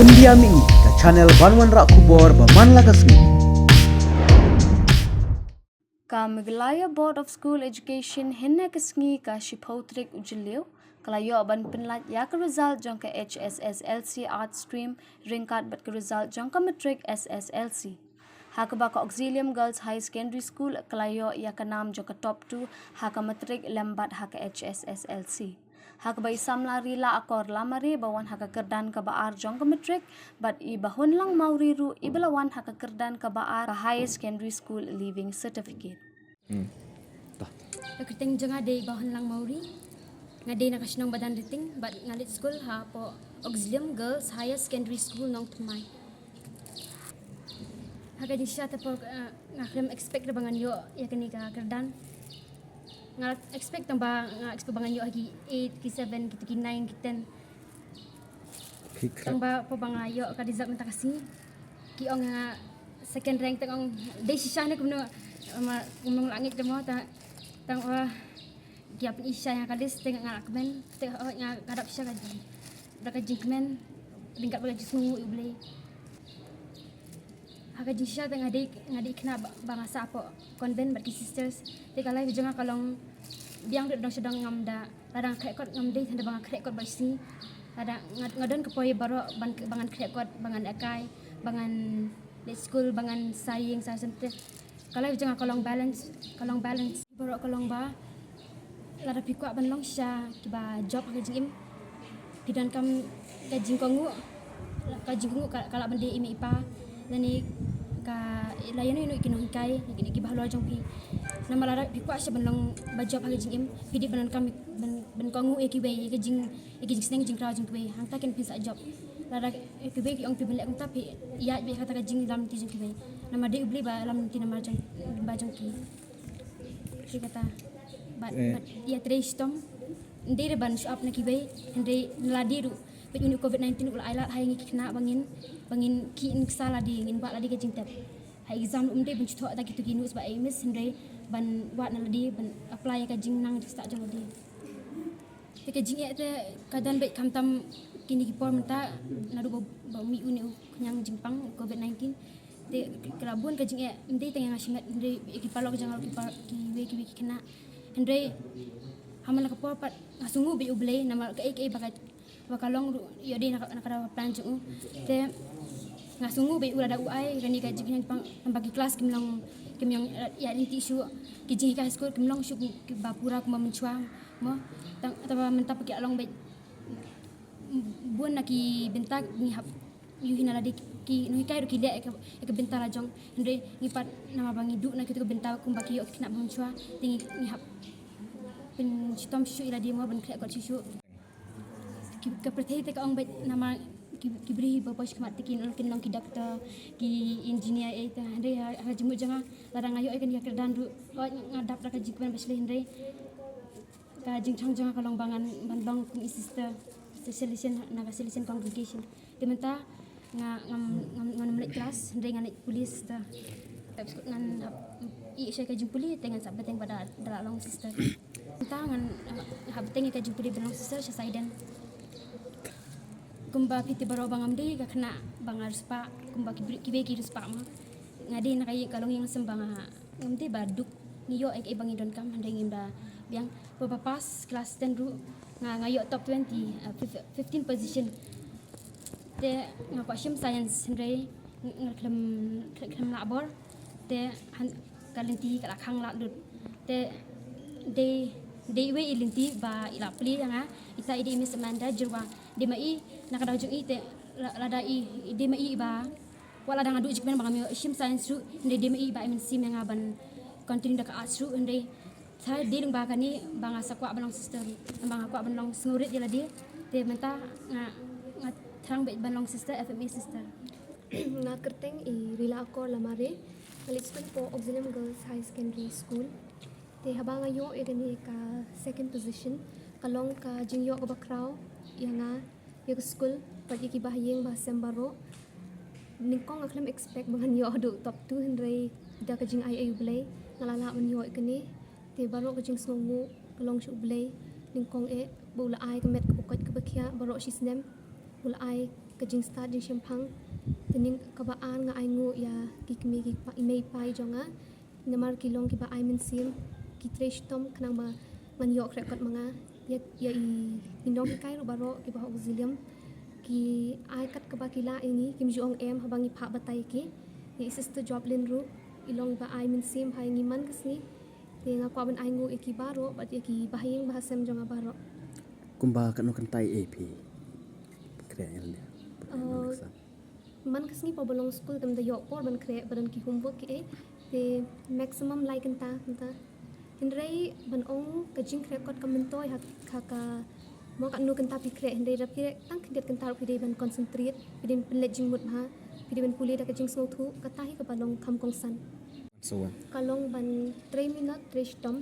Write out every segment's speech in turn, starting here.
India Mi ke channel Banwan Rak Kubor Baman Lagasmi. Ka Meghalaya Board of School Education henna kasngi ka Shipotrik Ujilio kalayo ban pinlat ya ka result jong ka HSSLC Art Stream ringkat bat ka result jong ka Matric SSLC. Hakaba ka Auxilium Girls High Secondary School kalayo ya ka nam jong ka top 2 haka Matric lembat haka HSSLC. Hakaba isam lari la akor lamari bawan haka kerdan ka baar jong ka Matric but I bahun lang mauriru ibalawan haka kerdan ka baar ka High Secondary School Leaving Certificate. Kerting jeng ade bahan lang mauri ngade na kasinong badan riting but ngalit school ha po Auxilium Girls Higher Secondary School nong tumay. Haga di siya tapo ngakrem expect na bangan yo ya kani ka kerdan. Nga expect tang ba expect bangan yo hagi 8 ki 7 ki 9 ki 10. Tang ba po bang yo ka result menta kasi ki ong second rank tang ong de siya na kuno kumong langit mo ta tang giap isya yang kadis tengah ngak men tengah ngadap siya kaji beraka jingmen ringkat bagi semua ible haka jisya tengah ngadi kena bangasa apa konven bagi sisters teka lai jangan kalong biang dong sedang ngamda ladang krekot ngamde tanda bang krekot basi ada ngadon kepoy baro bangan krekot bangan akai bangan di school bangan saying sa sente kalau jangan kalong balance baro kalong ba lara pikwa ban long sha kiba job ka jing kidan kam ka jing kongu kala bande imi ipa dani ka layan ino ikinong kai ni ki bahlo jong pi nama lara pikwa sha ban long ba job ka jing pidi banan kam ban kongu eki be ka jing sneng jing kraw jing be hang ta ken pisa job lara eki be ki ong pi belek tapi ya be kata ka jing lam ti jing be nama de ubli ba lam ti nama jong ba jong ki kata but ya trestom ndere ban shop na kibai ndre ladiru bet uni covid-19 ul ailat hay ngi kena bangin ki in sala di ngin ba ladi ka jingtap hay exam umde bun chutho ta kitu kinus ba emis ndre ban wat na ladi ban apply ka jing nang sta jong ladi ke jing ya te kadan bet kamtam kini ki por menta nadu ba mi uni nyang jingpang covid-19 te kelabun ka jing ya ndre tengah ngasingat ndre ki palok jangal ki we kena Andre haman nakapor pat ngasungu bi ublay nama ka bakalong yo di nakara plan jung te ngasungu bi ulada uai rani ka jigin pang bagi kelas kimlong ya ni tisu kijing ka school kimlong syuk bapura kuma mencuang mo taba menta paki along be bun naki bentak ni hap yu hinala di ki no kai ro ki le ka bentala jong Andre ni pat nama bangi du na kitu bentak kum baki yo kena mencuang tingi ni hap pen sitom shu ila dia mo ban kret kot shu ki perthai te ka ong bet nama ki bri bapa shmat tikin kin long ki doctor ki engineer ai ta re ha jemu janga larang ayo kan ya kerdan ru ngadap ra ka jikban basle hindai ka jing chang janga kalong bangan bandong kum sister solution naga solution congregation dementa ngam melik kelas hindai ngan polis ta tapi ngan I saya ka jempuli dengan sabat yang pada dalam sister tangan habteng ka jempuli benong sister saidan kumba piti baro bangam de ka kena bangar spa kumba kibe ki spa ma ngade na kay kalong yang sembang ngamte baduk niyo ay bangi don kam handeng imda biang papas kelas 10 ru ngayo top 20 15 position te ngapa sim science ndre nglem labor te kalenti kala khang la lut te de we ilinti ba ila pli nga ita ide mis manda jurwa de mai nakadaw jung ite lada I de mai ba wala dang adu jikmen bangami sim science ru de mai ba min sim nga ban continue da ka arts ru inde sa de ba kani banga sakwa banong system banga kwa banong ngurit ila de menta nga thrang bet banong sister FMA sister nga kerteng I rila akor lamare Alit school po Auxilium Girls High Secondary School. Te habang ayo igani ka second position kalong ka jingyo ka bakraw yang yung school pag ikibahayeng bahasang baro ningkong aklam expect bangan yo do top 2 hindray da ka jing ay ublay nalala man yo ikani te baro ka jing sungu kalong si ublay ningkong bula ay kamet ka bukod ka bakya baro sisnem hul ai ka jing start jing champang tening ka ba an nga ai ngu ya ki kmi ki pa imei pai jonga namar ki long ki ba ai min sim ki tresh tom kanang ba ngan yo krek kot manga ya i nong ki kai ro baro ki ba auxilium ki ai kat ka ba ki la ini kim jong em habangi pha batai ki ni sister job lin ru ilong ba ai min sim hai ngi man kasni te nga kwa ban ai ngu ki baro ba ki bahing bahasem jonga baro Kumba kan tai AP. Kre el. man kasni pa bolong school kam da yo por ban kre ban ki homework ki te maximum like anta hindrei ban ong ka jing kre kot kam toy ka mo kan nu kan ta pi kre hindrei rap ki tang kindet kan tar pi dei ban concentrate pi den pen lejing mut ha pi den puli da ka jing so thu ka ta hi ka balong kam kong san So one. kalong ban 3 minute 3 stom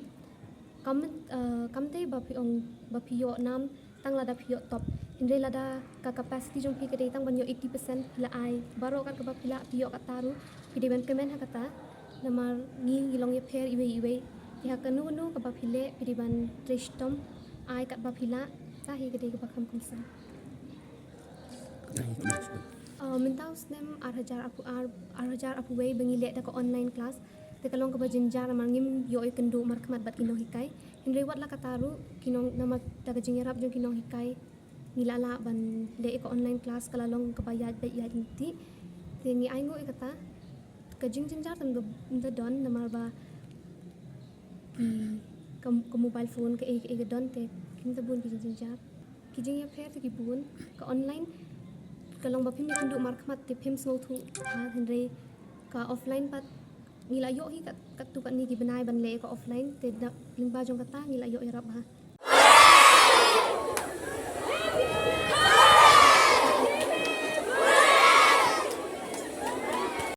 kam te ba pi ong ba pi yo nam tang lada pi yo top hindrei lada ka capacity jong pi ka dei tang ban yo 80% pila ai baro kan ka ba pila pi yo ka taru pi dei ban kemen ha kata namar ngi ngilong ye pher iwe ya kanu ka ba phile pi dei ban 3 stom ai kat ba phila ta hi ka dei ka ba kam kum san mentau snem ar hajar apu wei bengi le da ko online class te kalong ka ba jinjar amar ngim yo ikendu mar khmat bat kinong hikai hindrei wat la kataru kinong nama da ka jingerap jong kinong hikai ngila la ban le ko online class kala long ka ba yaj bai yaj ti te ngi ai ngo ikata ka jinjar tan da don namar ba ka mobile phone ka e don te kim da bun ki jinjar ki jing ya pher te ki bun ka online kalong ba phim ni kundu mar khmat te phim so thu ha hindrei ka offline pat ngila yo hi kat tu kan ni ki banai ban le ko offline te da lingba jong kata ngila yo yarap ha